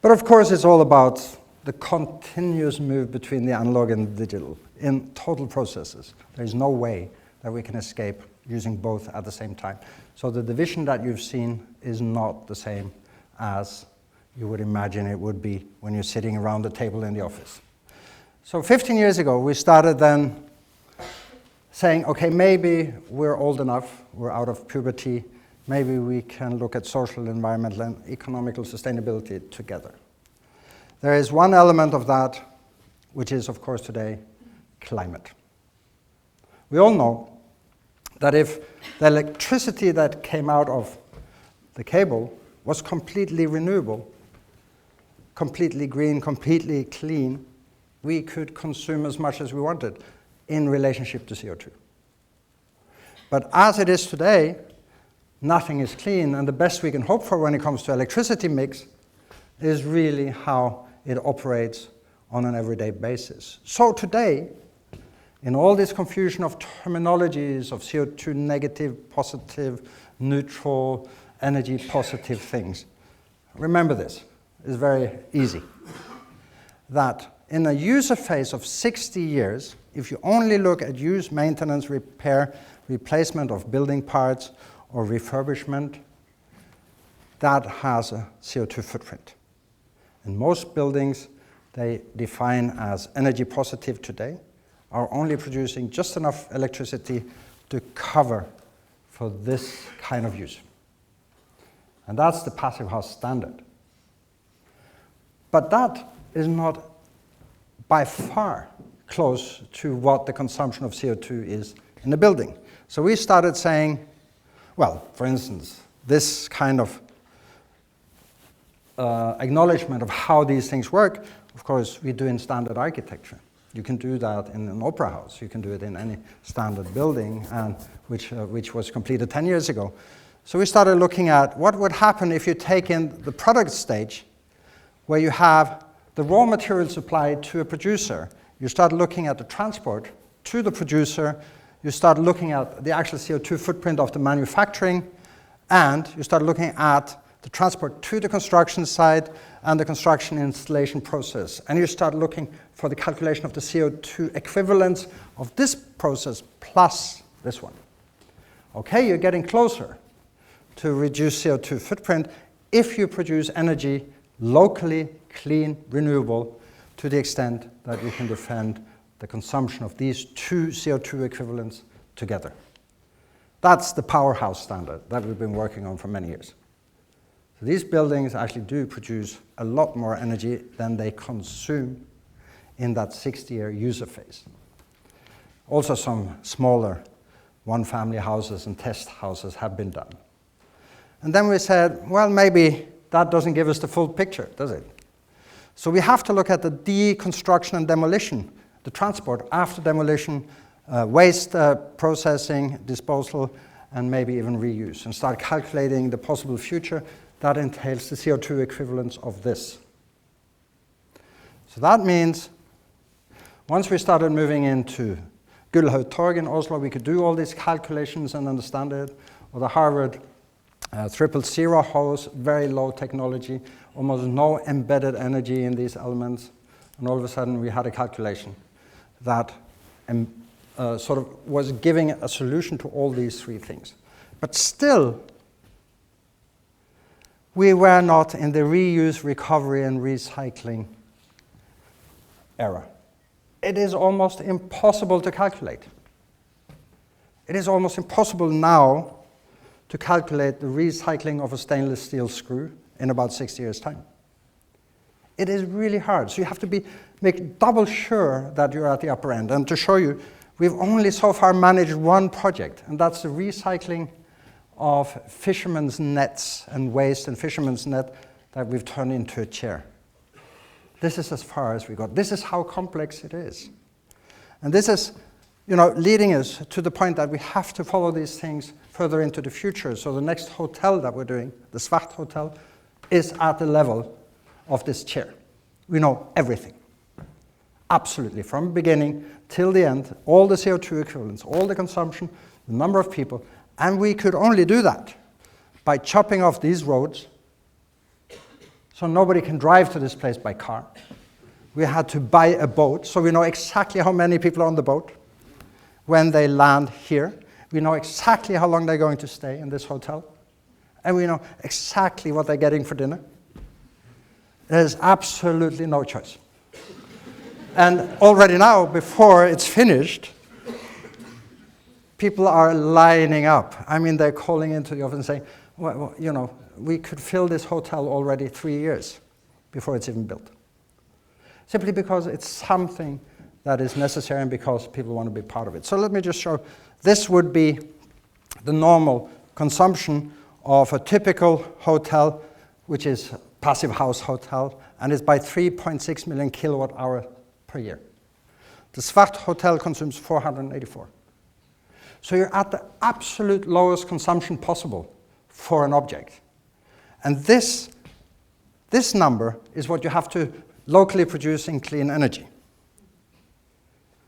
But of course, it's all about the continuous move between the analog and the digital in total processes. There is no way that we can escape using both at the same time. So the division that you've seen is not the same as you would imagine it would be when you're sitting around the table in the office. So 15 years ago, we started then saying, okay, maybe we're old enough, we're out of puberty, maybe we can look at social, environmental, and economical sustainability together. There is one element of that, which is, of course, today, climate. We all know that if the electricity that came out of the cable was completely renewable, completely green, completely clean, we could consume as much as we wanted in relationship to CO2. But as it is today, nothing is clean, and the best we can hope for when it comes to electricity mix is really how it operates on an everyday basis. So today, in all this confusion of terminologies of CO2 negative, positive, neutral, energy positive things, remember this, it's very easy, that in a user phase of 60 years, if you only look at use, maintenance, repair, replacement of building parts, or refurbishment, that has a CO2 footprint. And most buildings, they define as energy positive today, are only producing just enough electricity to cover for this kind of use. And that's the passive house standard. But that is not by far close to what the consumption of CO2 is in a building. So we started saying, well, for instance, this kind of acknowledgement of how these things work, of course, we do in standard architecture. You can do that in an opera house. You can do it in any standard building, and which was completed 10 years ago. So we started looking at what would happen if you take in the product stage, where you have the raw material supplied to a producer. You start looking at the transport to the producer. You start looking at the actual CO2 footprint of the manufacturing, and you start looking at the transport to the construction site and the construction installation process. And you start looking for the calculation of the CO2 equivalence of this process plus this one. Okay, you're getting closer to reduce CO2 footprint if you produce energy locally, clean, renewable, to the extent that you can defend the consumption of these two CO2 equivalents together. That's the powerhouse standard that we've been working on for many years. So these buildings actually do produce a lot more energy than they consume in that 60-year user phase. Also some smaller one-family houses and test houses have been done. And then we said, well, maybe that doesn't give us the full picture, does it? So we have to look at the deconstruction and demolition, the transport after demolition, waste processing, disposal, and maybe even reuse, and start calculating the possible future that entails the CO2 equivalence of this. So that means once we started moving into Gullhaug Torg in Oslo, we could do all these calculations and understand it, or the Harvard 000 house, very low technology, almost no embedded energy in these elements, and all of a sudden we had a calculation that sort of was giving a solution to all these three things. But still, we were not in the reuse, recovery, and recycling era. It is almost impossible to calculate. It is almost impossible now to calculate the recycling of a stainless steel screw in about 60 years' time. It is really hard. So you have to make double sure that you're at the upper end. And to show you, we've only so far managed one project, and that's the recycling of fishermen's nets and waste and fishermen's net that we've turned into a chair. This is as far as we got. This is how complex it is. And this is, leading us to the point that we have to follow these things further into the future. So the next hotel that we're doing, the Svart Hotel, is at the level of this chair. We know everything. Absolutely, from beginning till the end, all the CO2 equivalents, all the consumption, the number of people, and we could only do that by chopping off these roads so nobody can drive to this place by car. We had to buy a boat, so we know exactly how many people are on the boat when they land here. We know exactly how long they're going to stay in this hotel, and we know exactly what they're getting for dinner. There's absolutely no choice. And already now, before it's finished, people are lining up. I mean, they're calling into the office and saying, well, we could fill this hotel already 3 years before it's even built. Simply because it's something that is necessary and because people want to be part of it. So let me just show. This would be the normal consumption of a typical hotel, which is passive house hotel, and it's by 3.6 million kilowatt hour per year. The Svart Hotel consumes 484. So you're at the absolute lowest consumption possible for an object. And this number is what you have to locally produce in clean energy.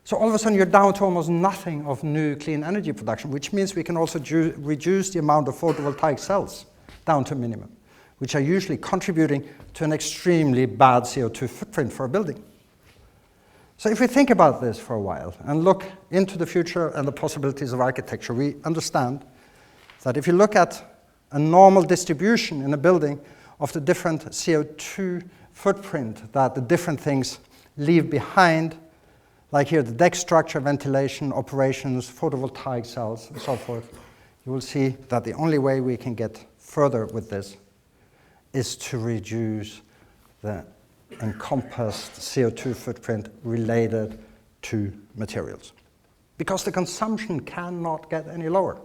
So all of a sudden you're down to almost nothing of new clean energy production, which means we can also reduce the amount of photovoltaic cells down to a minimum, which are usually contributing to an extremely bad CO2 footprint for a building. So if we think about this for a while and look into the future and the possibilities of architecture, we understand that if you look at a normal distribution in a building of the different CO2 footprint that the different things leave behind, like here the deck structure, ventilation, operations, photovoltaic cells, and so forth, you will see that the only way we can get further with this is to reduce the encompassed CO2 footprint related to materials, because the consumption cannot get any lower.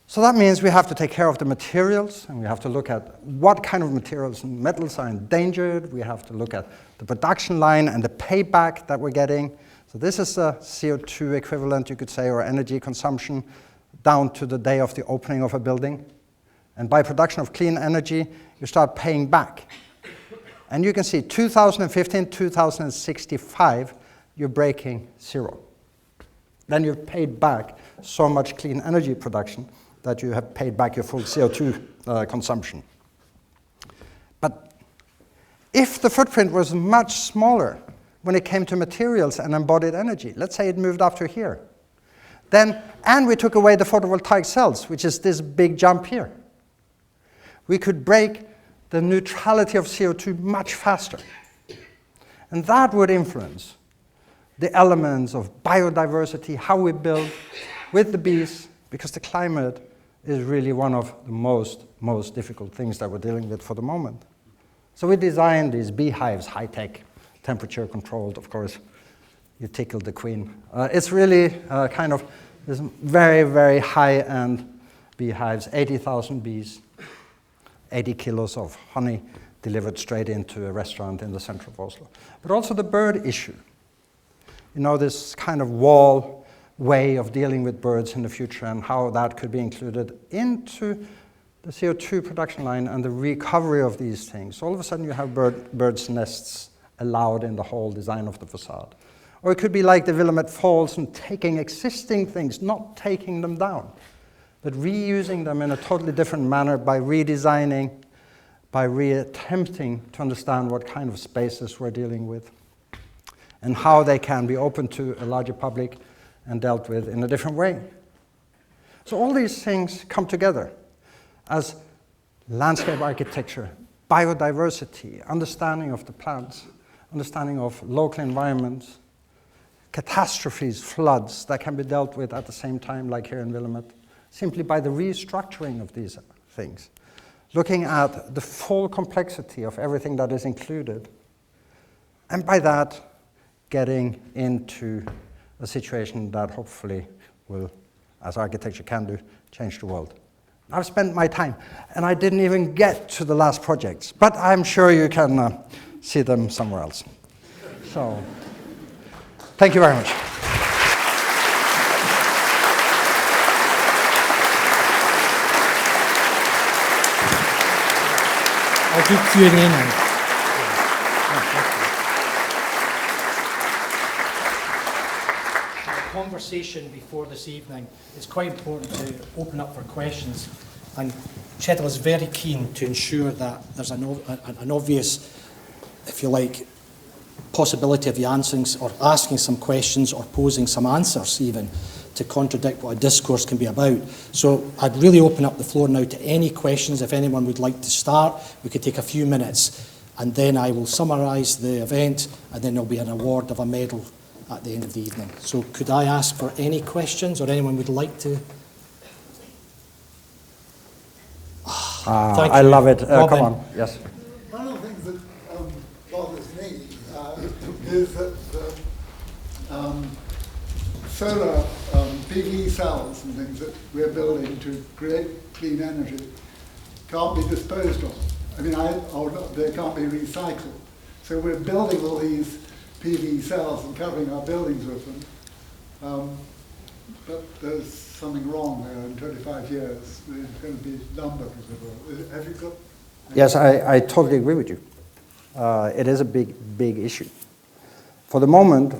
So that means we have to take care of the materials, and we have to look at what kind of materials and metals are endangered. We have to look at the production line and the payback that we're getting. So this is a CO2 equivalent, you could say, or energy consumption down to the day of the opening of a building. And by production of clean energy, you start paying back. And you can see 2015, 2065, you're breaking zero. Then you've paid back so much clean energy production that you have paid back your full CO2 consumption. But if the footprint was much smaller when it came to materials and embodied energy, let's say it moved up to here, then, and we took away the photovoltaic cells, which is this big jump here, we could break the neutrality of CO2 much faster. And that would influence the elements of biodiversity, how we build with the bees, because the climate is really one of the most difficult things that we're dealing with for the moment. So we designed these beehives, high-tech, temperature controlled, of course. You tickled the queen. It's really kind of this very, very high-end beehives, 80,000 bees, 80 kilos of honey delivered straight into a restaurant in the center of Oslo. But also the bird issue. You know, this kind of wall way of dealing with birds in the future and how that could be included into the CO2 production line and the recovery of these things. All of a sudden you have birds' nests allowed in the whole design of the facade. Or it could be like the Willamette Falls and taking existing things, not taking them down, but reusing them in a totally different manner by redesigning, by re-attempting to understand what kind of spaces we're dealing with and how they can be open to a larger public and dealt with in a different way. So all these things come together as landscape architecture, biodiversity, understanding of the plants, understanding of local environments, catastrophes, floods that can be dealt with at the same time, like here in Willamette, simply by the restructuring of these things, looking at the full complexity of everything that is included, and by that, getting into a situation that hopefully will, as architecture can do, change the world. I've spent my time, and I didn't even get to the last projects, but I'm sure you can see them somewhere else. So, thank you very much. I'll do Q&A now. The conversation before this evening, it's quite important to open up for questions, and Kjetil is very keen to ensure that there's an obvious, if you like, possibility of you answering or asking some questions or posing some answers even to contradict what a discourse can be about. So I'd really open up the floor now to any questions. If anyone would like to start, we could take a few minutes, and then I will summarise the event, and then there'll be an award of a medal at the end of the evening. So could I ask for any questions, or anyone would like to? I love it. Come on. Yes. One of the things that bothers me is that solar PV cells and things that we're building to create clean energy can't be disposed of. I mean, they can't be recycled. So we're building all these PV cells and covering our buildings with them. But there's something wrong there in 25 years. There's going to be numbers of it. Have you got... Yes, I totally agree with you. It is a big issue. For the moment,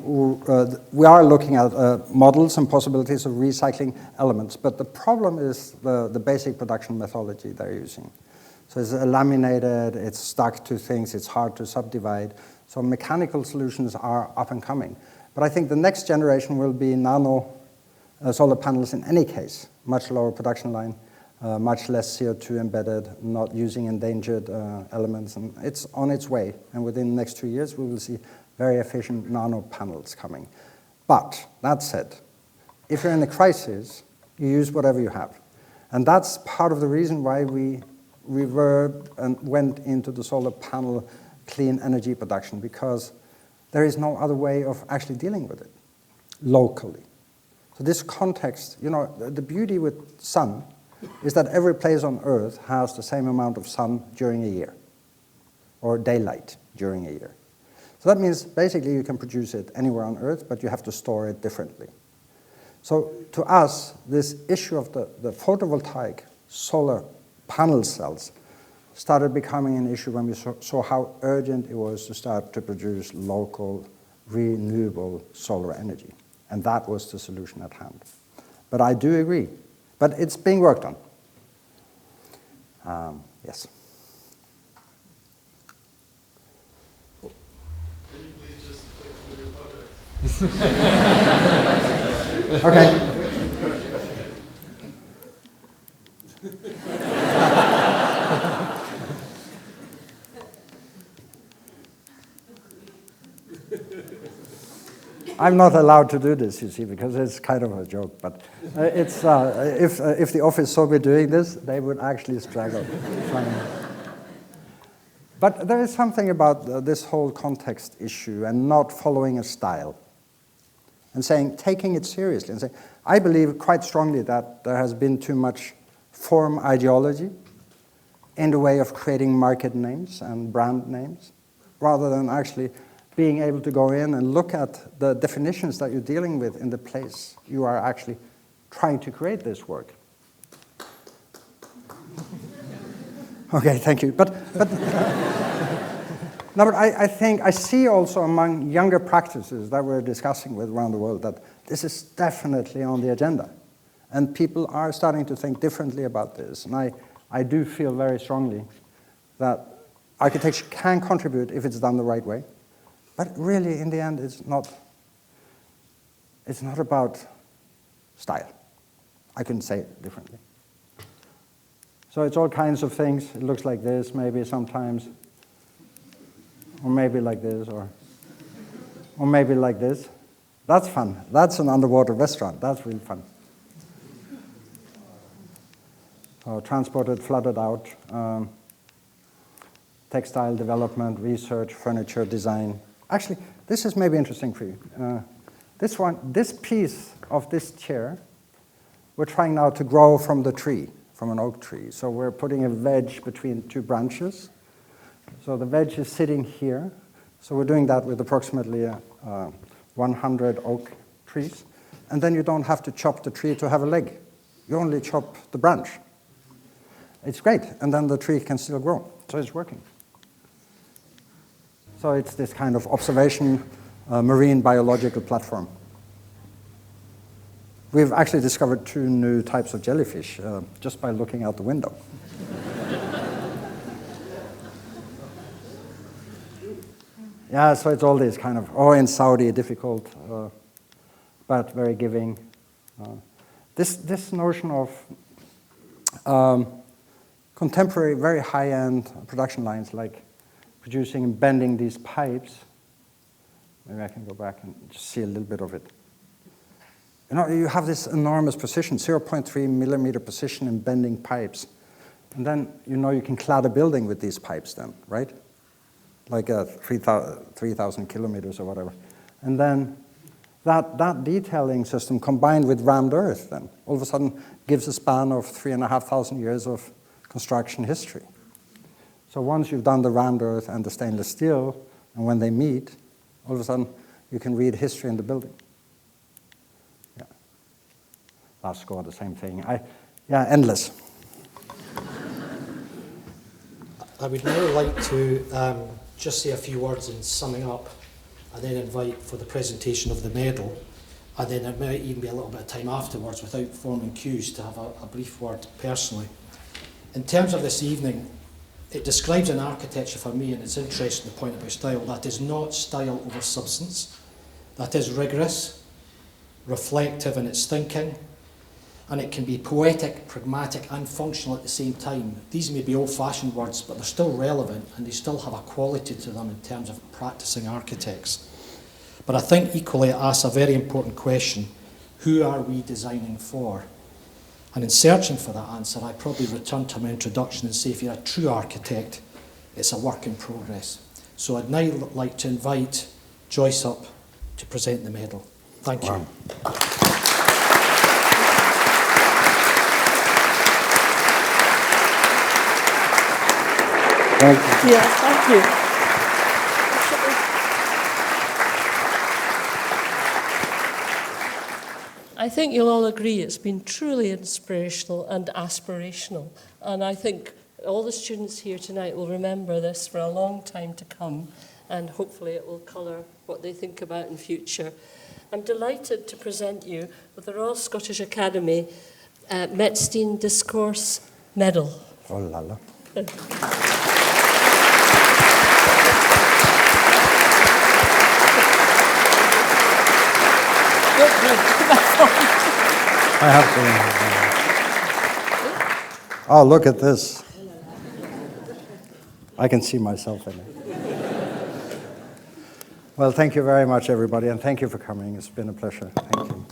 we are looking at models and possibilities of recycling elements, but the problem is the basic production methodology they're using. So it's laminated, it's stuck to things, it's hard to subdivide. So mechanical solutions are up and coming. But I think the next generation will be nano solar panels in any case, much lower production line, much less CO2 embedded, not using endangered elements, and it's on its way. And within the next 2 years, we will see very efficient nano panels coming. But that said, if you're in a crisis, you use whatever you have. And that's part of the reason why we reverbed and went into the solar panel clean energy production, because there is no other way of actually dealing with it locally. So this context, you know, the beauty with sun is that every place on Earth has the same amount of sun during a year, or daylight during a year. So that means basically you can produce it anywhere on Earth, but you have to store it differently. So to us, this issue of the photovoltaic solar panel cells started becoming an issue when we saw how urgent it was to start to produce local, renewable solar energy. And that was the solution at hand. But I do agree. But it's being worked on. Yes. Can you please just click through your project? Okay. I'm not allowed to do this, you see, because it's kind of a joke. But it's if the office saw me doing this, they would actually struggle. But there is something about this whole context issue and not following a style and taking it seriously and saying, I believe quite strongly that there has been too much form ideology in the way of creating market names and brand names, rather than actually being able to go in and look at the definitions that you're dealing with in the place you are actually trying to create this work. Okay, thank you. But I think I see also among younger practices that we're discussing with around the world that this is definitely on the agenda. And people are starting to think differently about this. And I do feel very strongly that architecture can contribute if it's done the right way. But really, in the end, it's not about style. I couldn't say it differently. So it's all kinds of things. It looks like this, maybe sometimes, or maybe like this, or maybe like this. That's fun. That's an underwater restaurant. That's really fun. So transported, flooded out, textile development, research, furniture design. Actually, this is maybe interesting for you. This piece of this chair, we're trying now to grow from the tree, from an oak tree. So we're putting a wedge between two branches. So the wedge is sitting here. So we're doing that with approximately 100 oak trees. And then you don't have to chop the tree to have a leg. You only chop the branch. It's great. And then the tree can still grow. So it's working. So it's this kind of observation marine biological platform. We've actually discovered 2 new types of jellyfish just by looking out the window. Yeah, so it's all this kind of, in Saudi, difficult, but very giving. This notion of contemporary, very high-end production lines, like producing and bending these pipes. Maybe I can go back and just see a little bit of it. You know, you have this enormous precision, 0.3 millimeter precision in bending pipes. And then, you know, you can clad a building with these pipes then, right? Like 3,000 kilometers or whatever. And then that detailing system combined with rammed earth then all of a sudden gives a span of 3,500 years of construction history. So once you've done the rammed earth and the stainless steel And when they meet, all of a sudden, you can read history in the building. Yeah. Last score, the same thing. Endless. I would now like to just say a few words in summing up, and then invite for the presentation of the medal, and then there might even be a little bit of time afterwards without forming queues to have a brief word personally. In terms of this evening, it describes an architecture for me, and it's interesting the point about style, that is not style over substance, that is rigorous, reflective in its thinking, and it can be poetic, pragmatic and functional at the same time. These may be old-fashioned words, but they're still relevant and they still have a quality to them in terms of practicing architects. But I think equally it asks a very important question: who are we designing for? And in searching for that answer, I probably return to my introduction and say if you're a true architect, it's a work in progress. So I'd now like to invite Joyce up to present the medal. Thank you. Wow. Thank you. Yeah, thank you. I think you'll all agree it's been truly inspirational and aspirational. And I think all the students here tonight will remember this for a long time to come, and hopefully it will colour what they think about in future. I'm delighted to present you with the Royal Scottish Academy Metzstein Discourse Medal. Oh la la. I have to. Oh, look at this. I can see myself in it. Well, thank you very much, everybody, and thank you for coming. It's been a pleasure. Thank you.